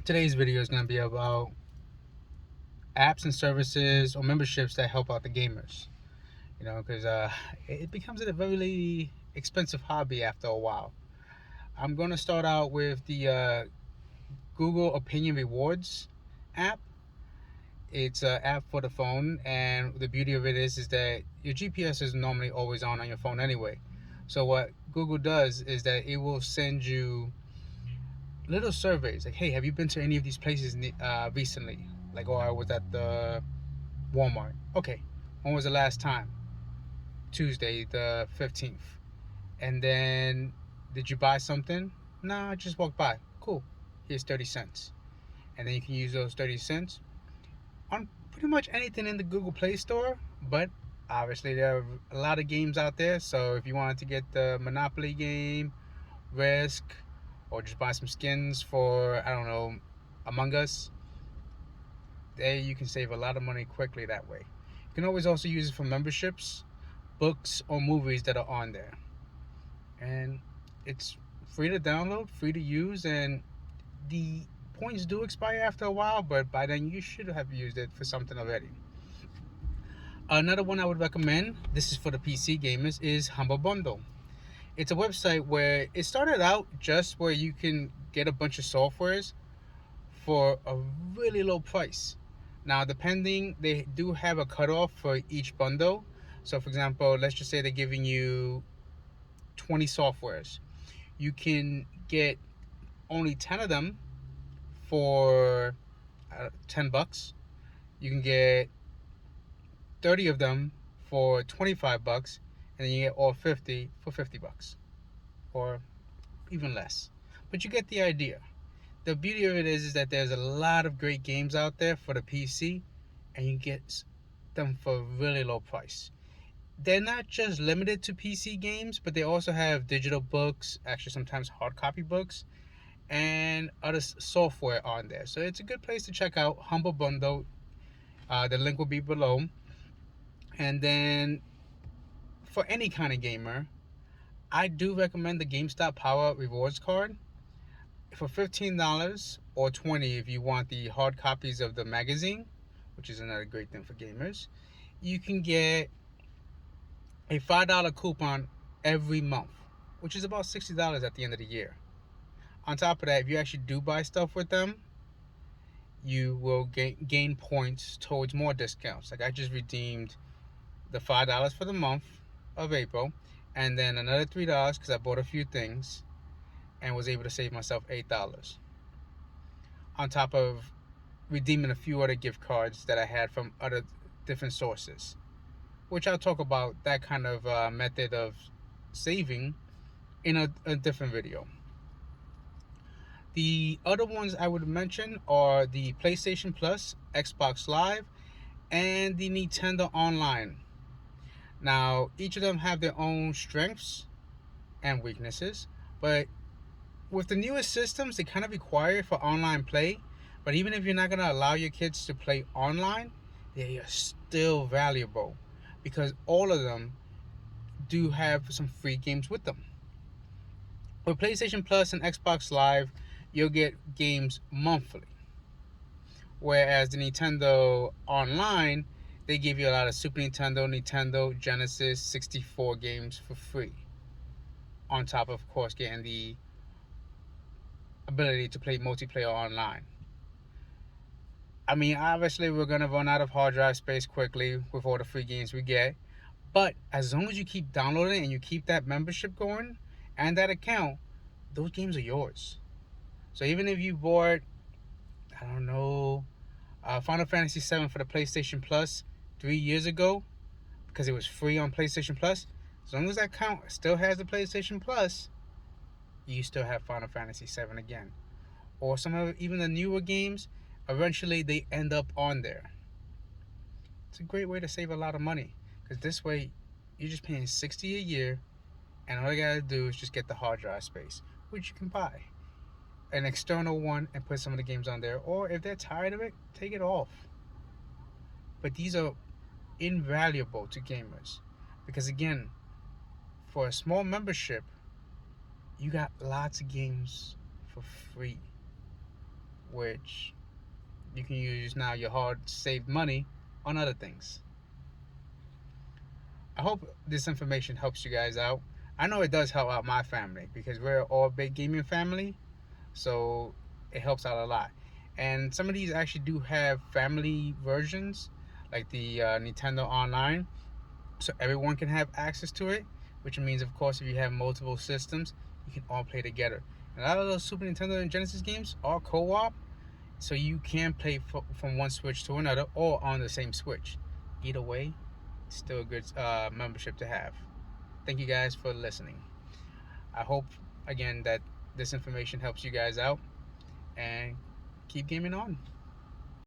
Today's video is going to be about apps and services or memberships that help out the gamers. Because it becomes a very expensive hobby after a while. I'm going to start out with the Google Opinion Rewards app. It's an app for the phone, and the beauty of it is that your GPS is normally always on your phone anyway. So what Google does is that it will send you little surveys like, hey, have you been to any of these places recently? Like, oh, I was at the Walmart. Okay, when was the last time? Tuesday, the 15th. And then, did you buy something? No, I just walked by. Cool. Here's 30 cents. And then you can use those 30 cents on pretty much anything in the Google Play Store. But obviously, there are a lot of games out there. So if you wanted to get the Monopoly game, Risk, or just buy some skins for, I don't know, Among Us, there you can save a lot of money quickly that way. You can always also use it for memberships, books, or movies that are on there. And it's free to download, free to use, and the points do expire after a while, but by then you should have used it for something already. Another one I would recommend, this is for the PC gamers, is Humble Bundle. It's a website where it started out just where you can get a bunch of softwares for a really low price. Now, depending, they do have a cutoff for each bundle. So, for example, let's just say they're giving you 20 softwares. You can get only 10 of them for $10. You can get 30 of them for $25, and then you get all 50 for $50, or even less. But you get the idea. The beauty of it is that there's a lot of great games out there for the PC, and you get them for a really low price. They're not just limited to PC games, but they also have digital books, actually sometimes hard copy books, and other software on there. So it's a good place to check out Humble Bundle. The link will be below. And then for any kind of gamer, I do recommend the GameStop Power Rewards card. For $15 or $20 if you want the hard copies of the magazine, which is another great thing for gamers, you can get a $5 coupon every month, which is about $60 at the end of the year. On top of that, if you actually do buy stuff with them, you will gain points towards more discounts. Like I just redeemed the $5 for the month of April, and then another $3 because I bought a few things and was able to save myself $8. On top of redeeming a few other gift cards that I had from other different sources, which I'll talk about that kind of method of saving in a different video. The other ones I would mention are the PlayStation Plus, Xbox Live, and the Nintendo Online. Now, each of them have their own strengths and weaknesses, but with the newest systems, they kind of require for online play. But even if you're not going to allow your kids to play online, they are still valuable because all of them do have some free games with them. With PlayStation Plus and Xbox Live, you'll get games monthly. Whereas the Nintendo Online, they give you a lot of Super Nintendo, Nintendo, Genesis, 64 games for free. On top of course, getting the ability to play multiplayer online. I mean, obviously, we're going to run out of hard drive space quickly with all the free games we get. But as long as you keep downloading and you keep that membership going and that account, those games are yours. So even if you bought, I don't know, Final Fantasy VII for the PlayStation Plus 3 years ago because it was free on PlayStation Plus, as long as that account still has the PlayStation Plus, you still have Final Fantasy VII again. Or some of even the newer games, eventually they end up on there. It's a great way to save a lot of money because this way you're just paying $60 a year, and all you gotta do is just get the hard drive space, which you can buy an external one and put some of the games on there, or if they're tired of it, take it off. But these are invaluable to gamers because again, for a small membership, you got lots of games for free. which you can use now your hard saved money on other things. I hope this information helps you guys out. I know it does help out my family because we're all a big gaming family, so it helps out a lot. And some of these actually do have family versions, like the Nintendo Online, so everyone can have access to it. Which means, of course, if you have multiple systems, you can all play together. And a lot of those Super Nintendo and Genesis games are co-op, so you can play from one Switch to another or on the same Switch. Either way, it's still a good membership to have. Thank you guys for listening. I hope again that this information helps you guys out, and keep gaming on.